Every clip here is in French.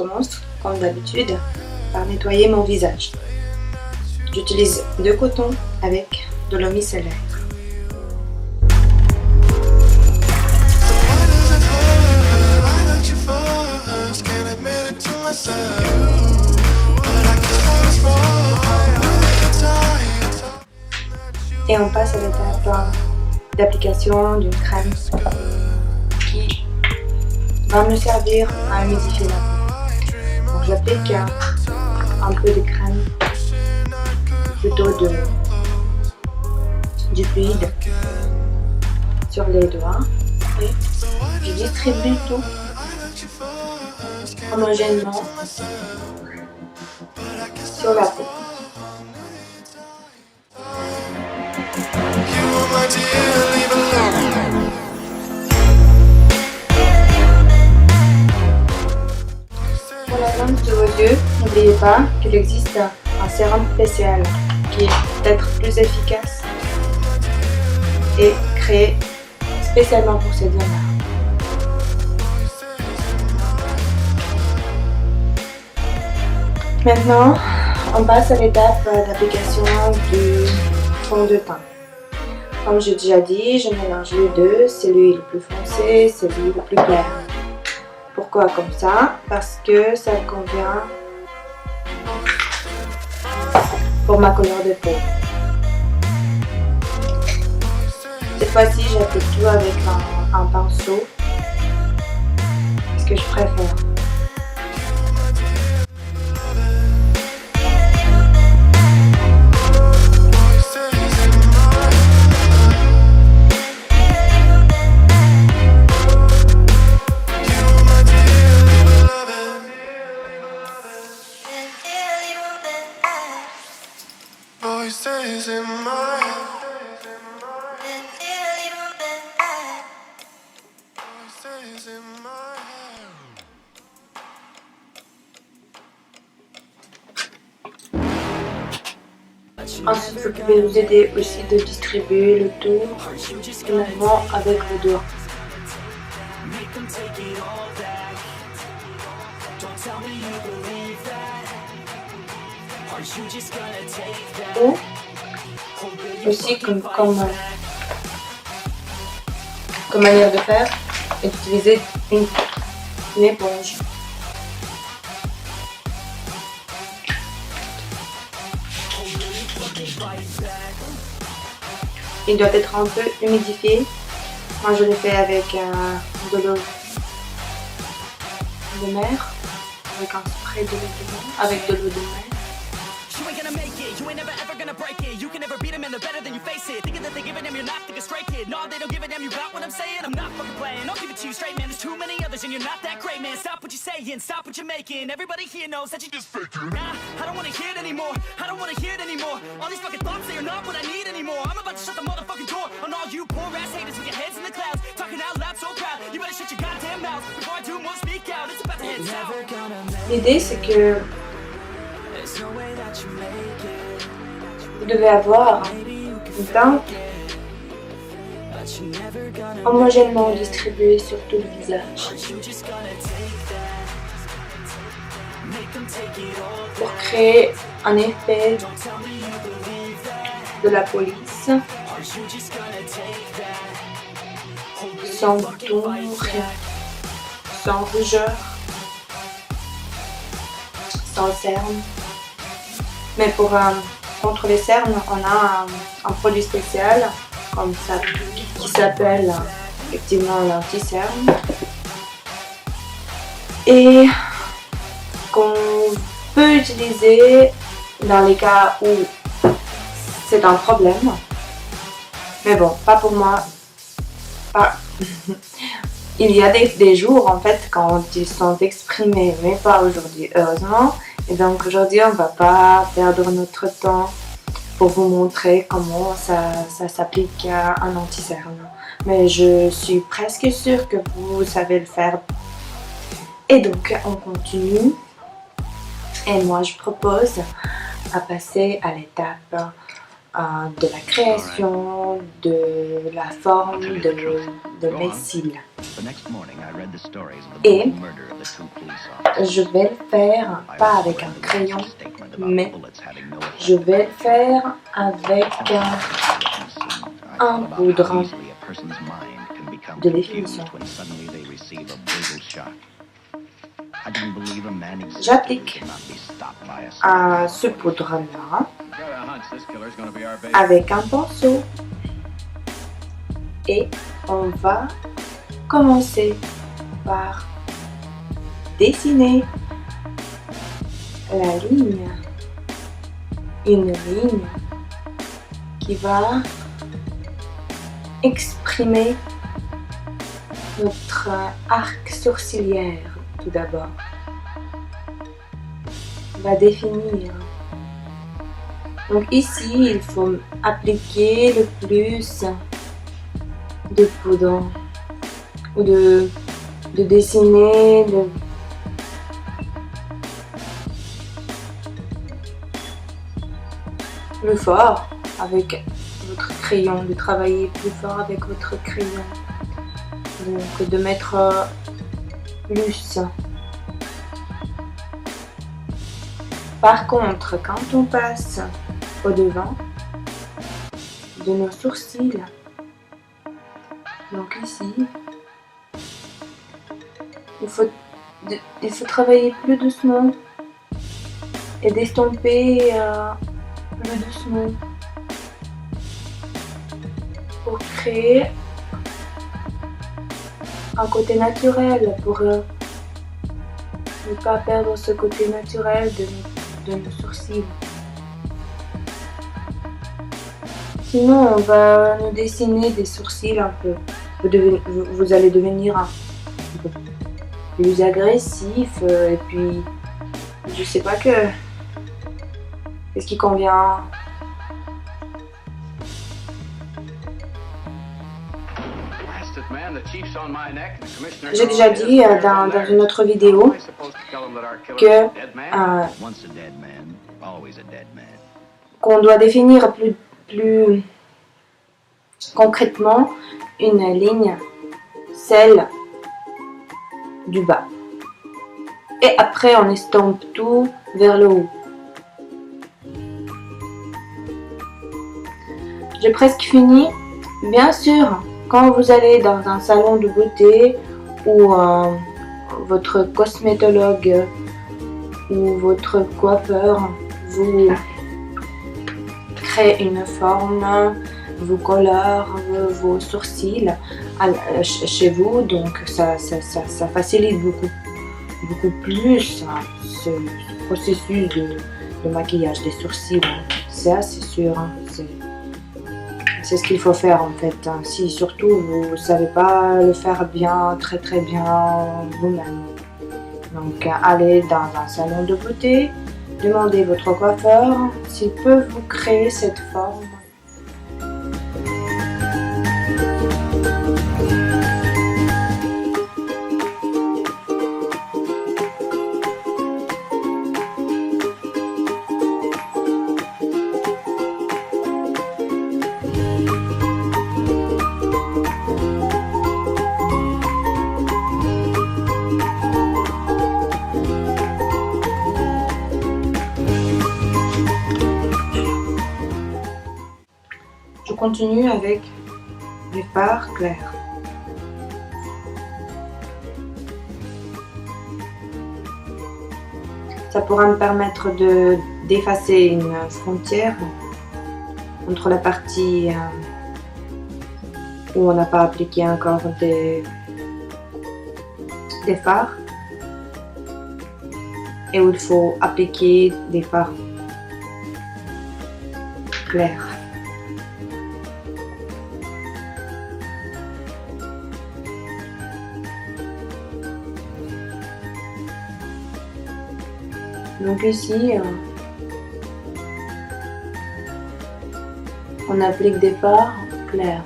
commence, comme d'habitude, par nettoyer mon visage. J'utilise du coton avec de l'eau micellaire. Et on passe à l'étape d'application d'une crème qui va me servir à humidifier la peau. Donc j'applique un peu de crème, plutôt du fluide sur les doigts et je distribue tout homogènement sur la peau. Pour la zone de vos yeux, n'oubliez pas qu'il existe un sérum spécial qui est peut-être plus efficace et créé spécialement pour ces zones-là. Maintenant, on passe à l'étape d'application du fond de teint. Comme j'ai déjà dit, je mélange les deux, celui le plus foncé, celui le plus clair. Pourquoi comme ça? Parce que ça convient pour ma couleur de peau. Cette fois-ci, j'applique tout avec un pinceau, ce que je préfère. Ensuite, je pouvais vous aider aussi de distribuer le tout finalement avec vos doigts. Ou aussi comme manière de faire, et d'utiliser une éponge. Il doit être un peu humidifié. Moi je l'ai fait avec de l'eau de mer, avec un spray de l'eau de mer, avec de l'eau de mer. L'idée c'est que vous devez avoir une teinte homogènement distribuée sur tout le visage pour créer un effet de la police sans boutons, rien, sans rougeur, sans cernes. Mais contre les cernes, on a un produit spécial comme ça qui s'appelle effectivement l'anti-cerne et qu'on peut utiliser dans les cas où c'est un problème. Mais bon, pas pour moi. Pas. Il y a des jours en fait quand ils sont exprimés, mais pas aujourd'hui, heureusement. Et donc aujourd'hui, on va pas perdre notre temps pour vous montrer comment ça s'applique à un anti-cerne. Mais je suis presque sûre que vous savez le faire. Et donc, on continue. Et moi, je propose à passer à l'étape de la création de la forme de mes cils. Et je vais le faire pas avec un crayon, mais je vais le faire avec un poudre de définition. J'applique ce poudre-là avec un pinceau et on va commencer par dessiner la ligne, une ligne qui va exprimer notre arc sourcilière tout d'abord. On va définir. Donc ici, il faut appliquer le plus de poudre ou de dessiner plus fort avec votre crayon, de travailler plus fort avec votre crayon, donc de mettre plus. Par contre, quand on passe au devant de nos sourcils, donc ici, il faut travailler plus doucement et d'estomper plus doucement pour créer un côté naturel, pour ne pas perdre ce côté naturel de nos sourcils. Sinon, on va nous dessiner des sourcils un peu. Vous allez devenir un peu plus agressif et puis je sais pas qu'est-ce qui convient. J'ai déjà dit dans une autre vidéo que qu'on doit définir plus concrètement une ligne, celle du bas. Et après, on estompe tout vers le haut. J'ai presque fini. Bien sûr, quand vous allez dans un salon de beauté ou votre cosmétologue ou votre coiffeur vous crée une forme, vous colore vos sourcils chez vous, donc ça facilite beaucoup plus ce processus de maquillage des sourcils. Ça, c'est sûr. C'est ce qu'il faut faire en fait. Si surtout vous ne savez pas le faire bien, très bien vous-même. Donc allez dans un salon de beauté, demandez votre coiffeur s'il peut vous créer cette forme. Je continue avec les fards clairs. Ça pourra me permettre d'effacer une frontière entre la partie où on n'a pas appliqué encore des fards et où il faut appliquer des fards clairs. Donc ici, on applique des fards clairs.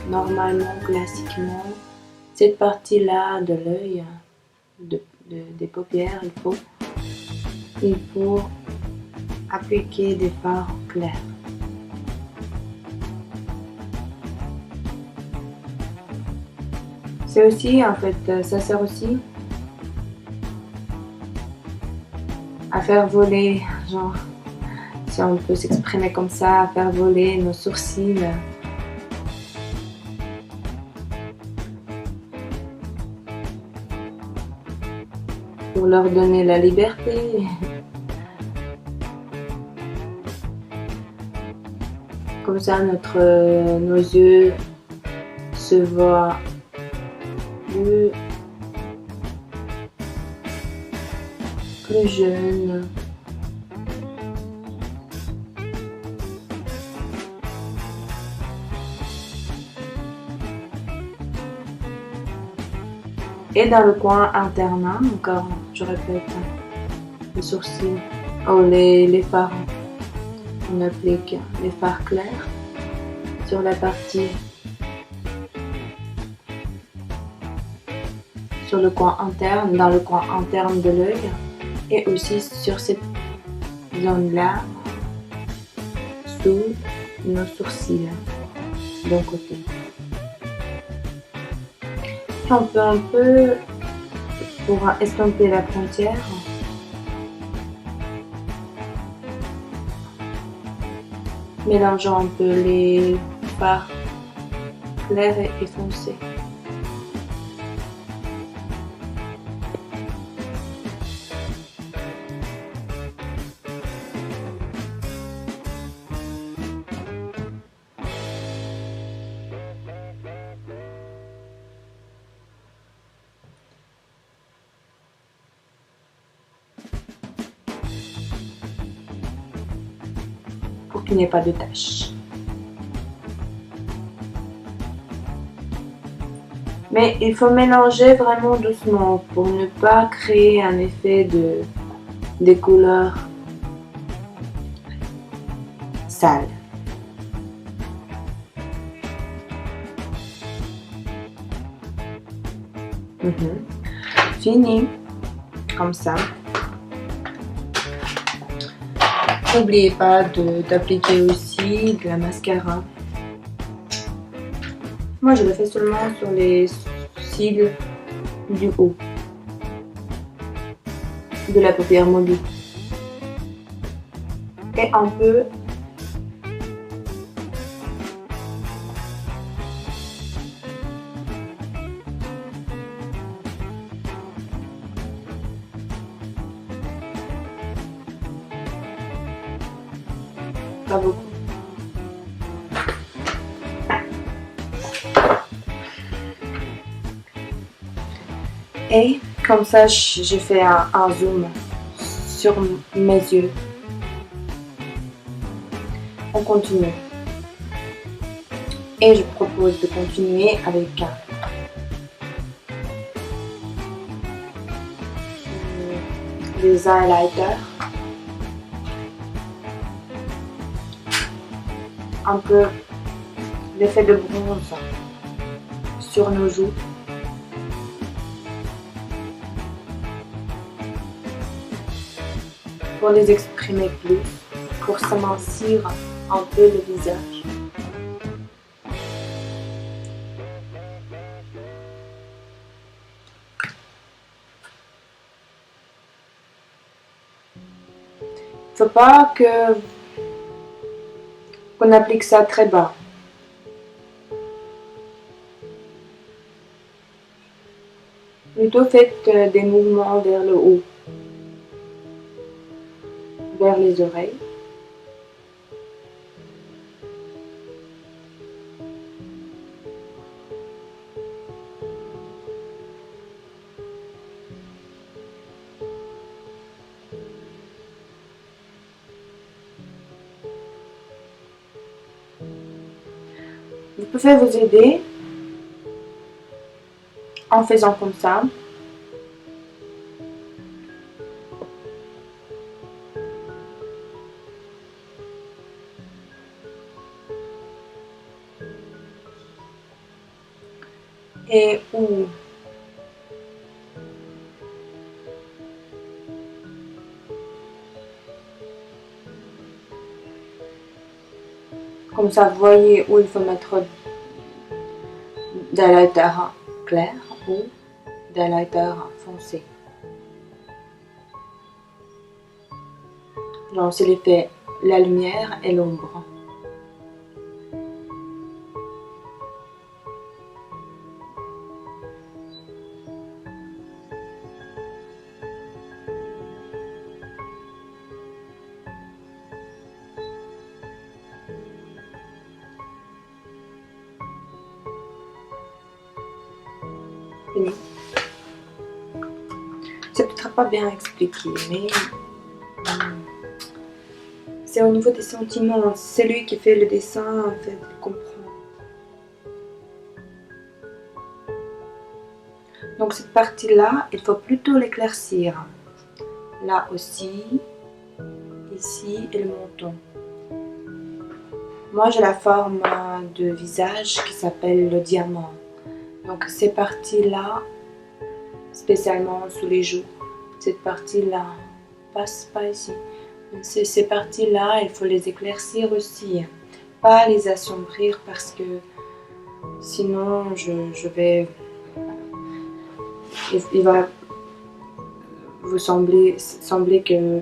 Normalement, classiquement, cette partie-là de l'œil, des paupières, il faut appliquer des fards clairs. C'est aussi, en fait, ça sert aussi à faire voler, genre, si on peut s'exprimer comme ça, à faire voler nos sourcils. Pour leur donner la liberté. Comme ça, nos yeux se voient plus jeunes. Et dans le coin interne, encore, je répète, les sourcils, oh, les fards. On applique les fards clairs sur la partie, sur le coin interne, dans le coin interne de l'œil, et aussi sur cette zone-là, sous nos sourcils, d'un côté. Et on peut un peu, pour estomper la frontière, mélangeant un peu les fards clairs et foncés. Pour qu'il n'y ait pas de taches. Mais il faut mélanger vraiment doucement pour ne pas créer un effet des couleurs sales. Fini, comme ça. N'oubliez pas d'appliquer aussi de la mascara. Moi, je le fais seulement sur les cils du haut de la paupière mobile. Et un peu pas beaucoup. Et comme ça, j'ai fait un zoom sur mes yeux. On continue. Et je propose de continuer avec des highlighters. Un peu l'effet de bronze sur nos joues. Pour les exprimer plus, pour s'amincir un peu le visage. Il ne faut pas qu'on applique ça très bas. Plutôt faites des mouvements vers le haut, vers les oreilles. Vous pouvez vous aider en faisant comme ça. Et ou comme ça, vous voyez où il faut mettre d'highlighter. clair ou d'highlighter foncé. Donc c'est l'effet la lumière et l'ombre. C'est peut-être pas bien expliqué, mais c'est au niveau des sentiments. Celui qui fait le dessin, en fait, comprend. Donc cette partie-là, il faut plutôt l'éclaircir. Là aussi, ici et le menton. Moi, j'ai la forme de visage qui s'appelle le diamant. Donc ces parties-là, spécialement sous les joues, cette partie-là, passe pas ici. Ces parties-là, il faut les éclaircir aussi, pas les assombrir parce que sinon je vais, il va vous sembler que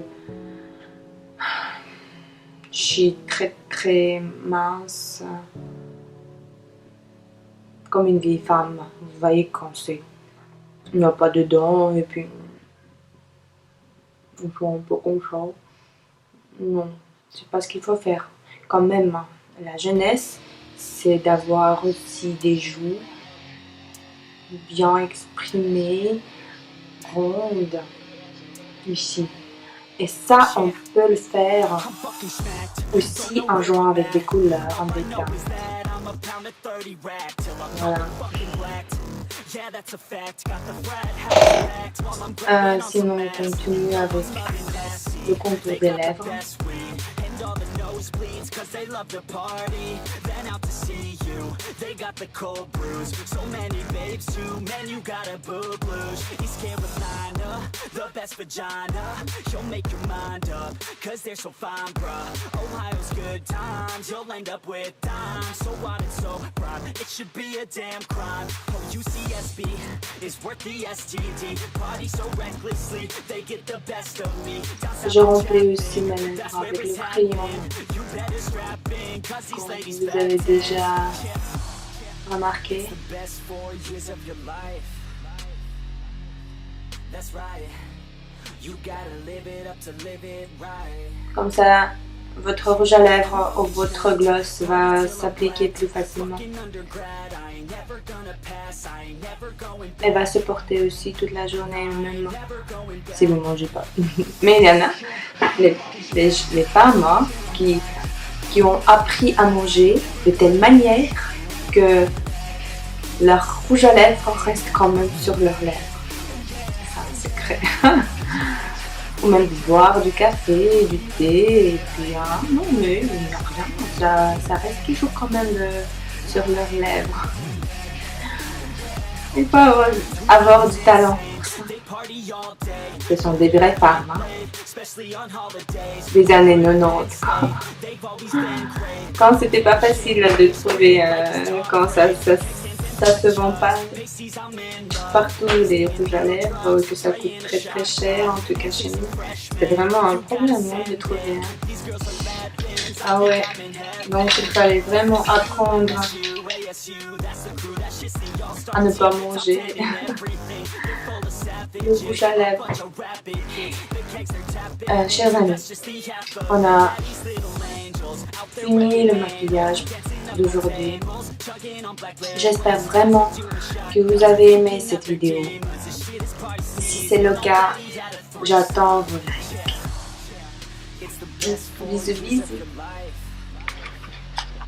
je suis très mince, comme une vieille femme. Vous voyez quand il n'y a pas de dents et puis on fait un peu comme ça. Non, c'est pas ce qu'il faut faire. Quand même, la jeunesse, c'est d'avoir aussi des joues bien exprimées, rondes, ici. Et ça, on peut le faire aussi en jouant avec des couleurs, en détail. Voilà. Sinon, on continue avec le contour des lèvres. Cause they love to party, then out to see you. They got the cold brews, so many babes too, man you gotta boo-blues. East Carolina, the best vagina. You'll make your mind up, cause they're so fine, bruh. Ohio's good times, you'll end up with dimes. So what it's so prime, it should be a damn crime. Oh, UCSB is worth the STD. Party so recklessly, they get the best of me. Je remplis aussi ma lèvre avec le crayon. Comme vous avez déjà remarqué. Comme ça, votre rouge à lèvres ou votre gloss va s'appliquer plus facilement. Elle va se porter aussi toute la journée, même si vous ne mangez pas. Mais il y en a, les femmes qui ont appris à manger de telle manière que leur rouge à lèvres reste quand même sur leurs lèvres. C'est un secret. Ou même boire du café, du thé, et puis non mais il n'y a rien, ça reste toujours quand même sur leurs lèvres. Il faut avoir du talent pour ça. Ce sont des vraies femmes, hein. Des années 90. Quand c'était pas facile de trouver, quand ça se vend pas partout les rouges à lèvres, que ça coûte très cher, en tout cas chez nous. C'est vraiment un problème de trouver. Ah ouais, donc il fallait vraiment apprendre à ne pas manger le rouge à lèvres. Chers amis, on a fini le maquillage d'aujourd'hui. J'espère vraiment que vous avez aimé cette vidéo. Si c'est le cas, j'attends vos likes. Bisous bisous.